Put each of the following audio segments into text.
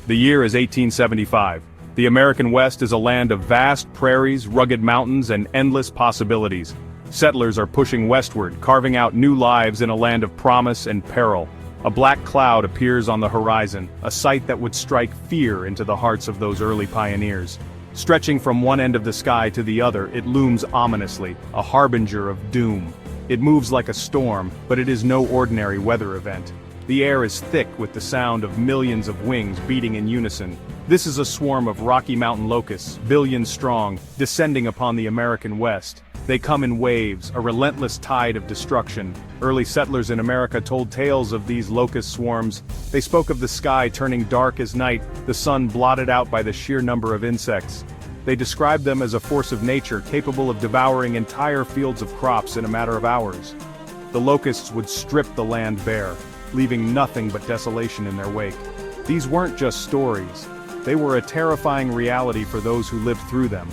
The year is 1875. The American West is a land of vast prairies, rugged mountains, and endless possibilities. Settlers are pushing westward, carving out new lives in a land of promise and peril. A black cloud appears on the horizon, a sight that would strike fear into the hearts of those early pioneers. Stretching from one end of the sky to the other, it looms ominously, a harbinger of doom. It moves like a storm, but it is no ordinary weather event. The air is thick with the sound of millions of wings beating in unison. This is a swarm of Rocky Mountain locusts, billions strong, descending upon the American West. They come in waves, a relentless tide of destruction. Early settlers in America told tales of these locust swarms. They spoke of the sky turning dark as night, the sun blotted out by the sheer number of insects. They described them as a force of nature capable of devouring entire fields of crops in a matter of hours. The locusts would strip the land bare, leaving nothing but desolation in their wake. These weren't just stories. They were a terrifying reality for those who lived through them.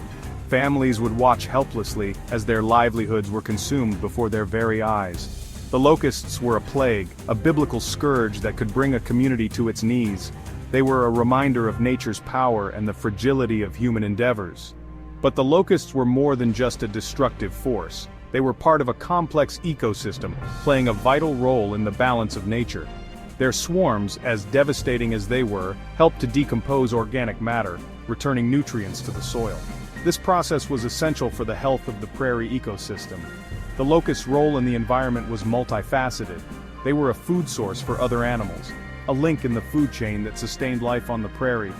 Families would watch helplessly as their livelihoods were consumed before their very eyes. The locusts were a plague, a biblical scourge that could bring a community to its knees. They were a reminder of nature's power and the fragility of human endeavors. But the locusts were more than just a destructive force. They were part of a complex ecosystem, playing a vital role in the balance of nature. Their swarms, as devastating as they were, helped to decompose organic matter, returning nutrients to the soil. This process was essential for the health of the prairie ecosystem. The locust's role in the environment was multifaceted. They were a food source for other animals, a link in the food chain that sustained life on the prairie.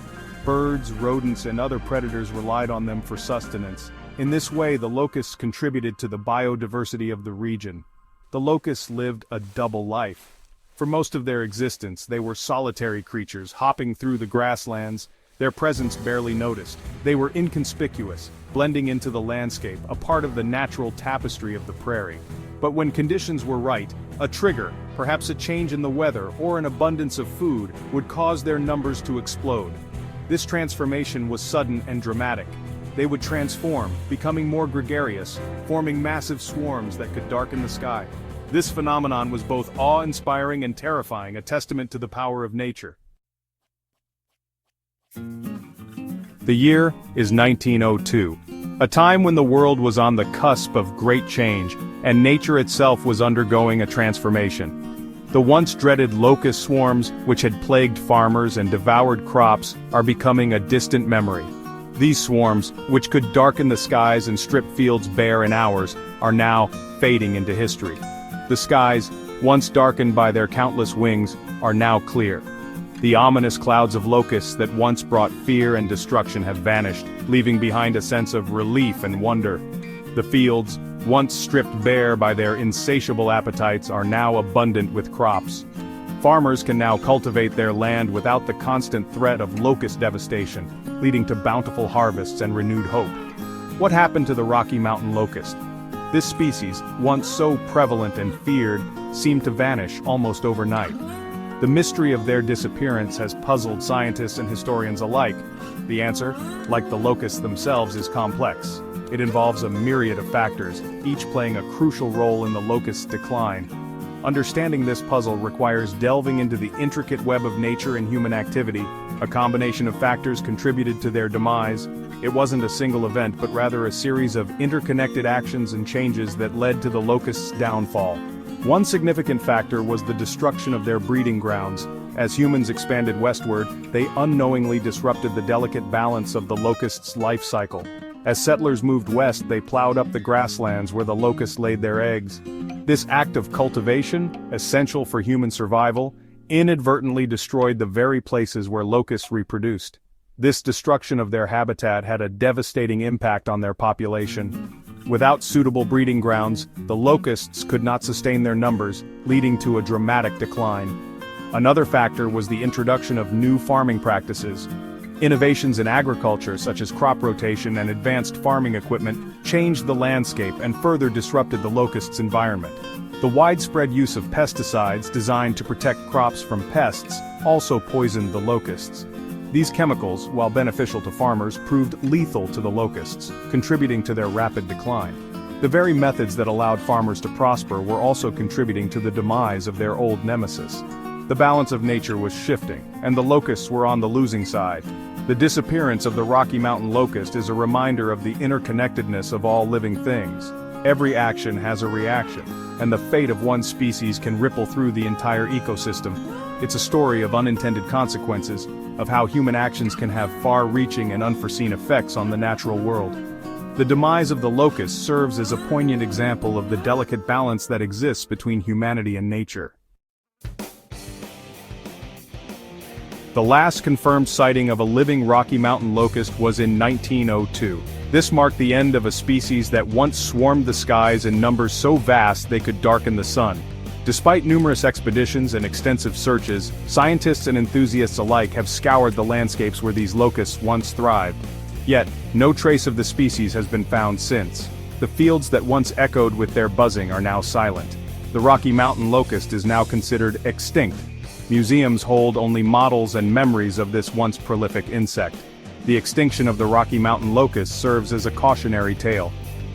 Birds, rodents, and other predators relied on them for sustenance. In this way, the locusts contributed to the biodiversity of the region. The locusts lived a double life. For most of their existence, they were solitary creatures, hopping through the grasslands, their presence barely noticed. They were inconspicuous, blending into the landscape, a part of the natural tapestry of the prairie. But when conditions were right, a trigger, perhaps a change in the weather or an abundance of food, would cause their numbers to explode. This transformation was sudden and dramatic. They would transform, becoming more gregarious, forming massive swarms that could darken the sky. This phenomenon was both awe-inspiring and terrifying, a testament to the power of nature. The year is 1902, a time when the world was on the cusp of great change, and nature itself was undergoing a transformation. The once dreaded locust swarms, which had plagued farmers and devoured crops, are becoming a distant memory. These swarms, which could darken the skies and strip fields bare in hours, are now fading into history. The skies, once darkened by their countless wings, are now clear. The ominous clouds of locusts that once brought fear and destruction have vanished, leaving behind a sense of relief and wonder. The fields, once stripped bare by their insatiable appetites, are now abundant with crops. Farmers can now cultivate their land without the constant threat of locust devastation, leading to bountiful harvests and renewed hope. What happened to the Rocky Mountain locust? This species, once so prevalent and feared, seemed to vanish almost overnight. The mystery of their disappearance has puzzled scientists and historians alike. The answer, like the locusts themselves, is complex. It involves a myriad of factors, each playing a crucial role in the locust's decline. Understanding this puzzle requires delving into the intricate web of nature and human activity. A combination of factors contributed to their demise. It wasn't a single event, but rather a series of interconnected actions and changes that led to the locust's downfall. One significant factor was the destruction of their breeding grounds. As humans expanded westward, they unknowingly disrupted the delicate balance of the locust's life cycle. As settlers moved west, they plowed up the grasslands where the locusts laid their eggs. This act of cultivation, essential for human survival, inadvertently destroyed the very places where locusts reproduced. This destruction of their habitat had a devastating impact on their population. Without suitable breeding grounds, the locusts could not sustain their numbers, leading to a dramatic decline. Another factor was the introduction of new farming practices. Innovations in agriculture, such as crop rotation and advanced farming equipment, changed the landscape and further disrupted the locust's environment. The widespread use of pesticides designed to protect crops from pests also poisoned the locusts. These chemicals, while beneficial to farmers, proved lethal to the locusts, contributing to their rapid decline. The very methods that allowed farmers to prosper were also contributing to the demise of their old nemesis. The balance of nature was shifting, and the locusts were on the losing side. The disappearance of the Rocky Mountain locust is a reminder of the interconnectedness of all living things. Every action has a reaction, and the fate of one species can ripple through the entire ecosystem. It's a story of unintended consequences, of how human actions can have far-reaching and unforeseen effects on the natural world. The demise of the locust serves as a poignant example of the delicate balance that exists between humanity and nature. The last confirmed sighting of a living Rocky Mountain locust was in 1902. This marked the end of a species that once swarmed the skies in numbers so vast they could darken the sun. Despite numerous expeditions and extensive searches, scientists and enthusiasts alike have scoured the landscapes where these locusts once thrived. Yet, no trace of the species has been found since. The fields that once echoed with their buzzing are now silent. The Rocky Mountain locust is now considered extinct. Museums hold only models and memories of this once prolific insect. The extinction of the Rocky Mountain locust serves as a cautionary tale.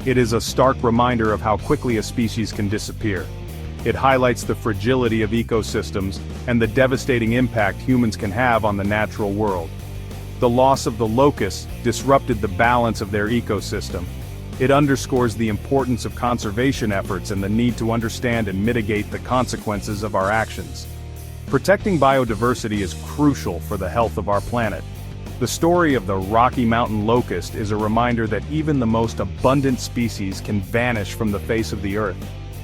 It is a stark reminder of how quickly a species can disappear. It highlights the fragility of ecosystems and the devastating impact humans can have on the natural world. The loss of the locusts disrupted the balance of their ecosystem. It underscores the importance of conservation efforts and the need to understand and mitigate the consequences of our actions. Protecting biodiversity is crucial for the health of our planet. The story of the Rocky Mountain locust is a reminder that even the most abundant species can vanish from the face of the earth.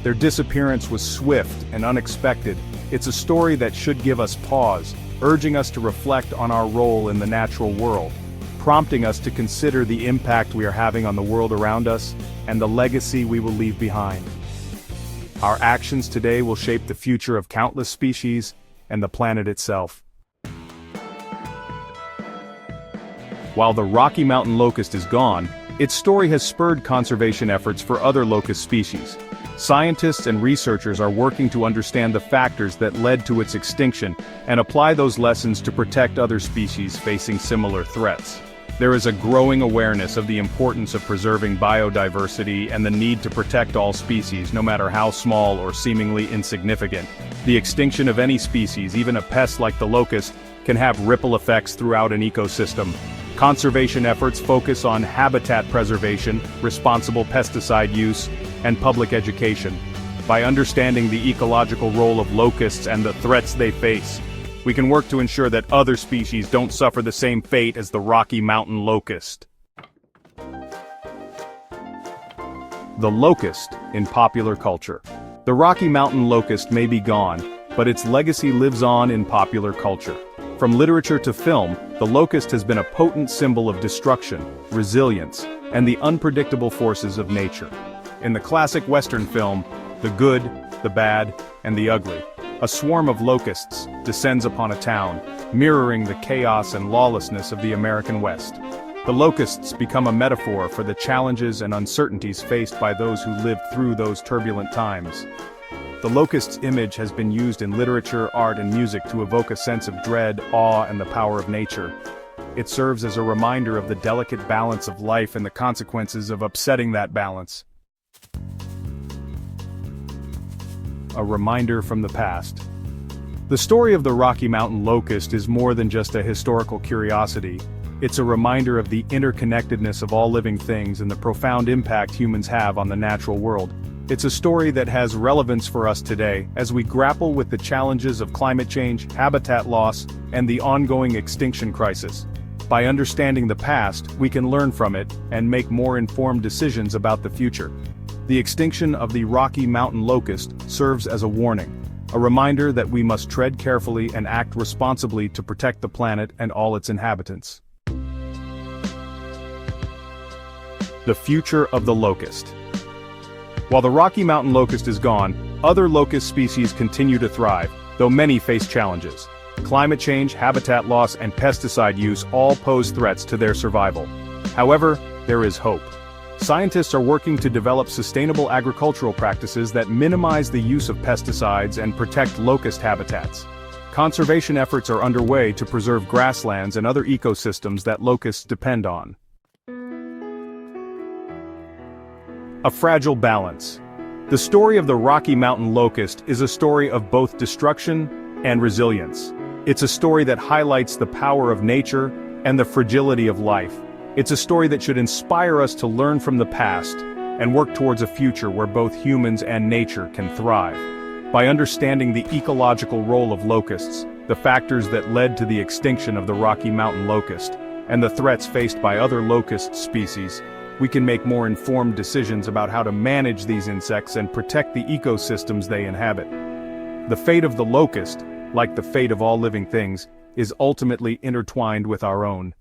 Their disappearance was swift and unexpected. It's a story that should give us pause, urging us to reflect on our role in the natural world, prompting us to consider the impact we are having on the world around us, and the legacy we will leave behind. Our actions today will shape the future of countless species and the planet itself. While the Rocky Mountain locust is gone, its story has spurred conservation efforts for other locust species. Scientists and researchers are working to understand the factors that led to its extinction and apply those lessons to protect other species facing similar threats. There is a growing awareness of the importance of preserving biodiversity and the need to protect all species, no matter how small or seemingly insignificant. The extinction of any species, even a pest like the locust, can have ripple effects throughout an ecosystem. Conservation efforts focus on habitat preservation, responsible pesticide use, and public education. By understanding the ecological role of locusts and the threats they face, we can work to ensure that other species don't suffer the same fate as the Rocky Mountain locust. The locust in popular culture. The Rocky Mountain locust may be gone, but its legacy lives on in popular culture. From literature to film, the locust has been a potent symbol of destruction, resilience, and the unpredictable forces of nature. In the classic Western film, The Good, the Bad, and the Ugly, a swarm of locusts descends upon a town, mirroring the chaos and lawlessness of the American West. The locusts become a metaphor for the challenges and uncertainties faced by those who lived through those turbulent times. The locust's image has been used in literature, art, and music to evoke a sense of dread, awe, and the power of nature. It serves as a reminder of the delicate balance of life and the consequences of upsetting that balance. A reminder from the past. The story of the Rocky Mountain locust is more than just a historical curiosity. It's a reminder of the interconnectedness of all living things and the profound impact humans have on the natural world. It's a story that has relevance for us today as we grapple with the challenges of climate change, habitat loss, and the ongoing extinction crisis. By understanding the past, we can learn from it and make more informed decisions about the future. The extinction of the Rocky Mountain locust serves as a warning, a reminder that we must tread carefully and act responsibly to protect the planet and all its inhabitants. The future of the locust. While the Rocky Mountain locust is gone, other locust species continue to thrive, though many face challenges. Climate change, habitat loss, and pesticide use all pose threats to their survival. However, there is hope. Scientists are working to develop sustainable agricultural practices that minimize the use of pesticides and protect locust habitats. Conservation efforts are underway to preserve grasslands and other ecosystems that locusts depend on. A fragile balance. The story of the Rocky Mountain locust is a story of both destruction and resilience. It's a story that highlights the power of nature and the fragility of life. It's a story that should inspire us to learn from the past and work towards a future where both humans and nature can thrive. By understanding the ecological role of locusts, the factors that led to the extinction of the Rocky Mountain locust, and the threats faced by other locust species, we can make more informed decisions about how to manage these insects and protect the ecosystems they inhabit. The fate of the locust, like the fate of all living things, is ultimately intertwined with our own.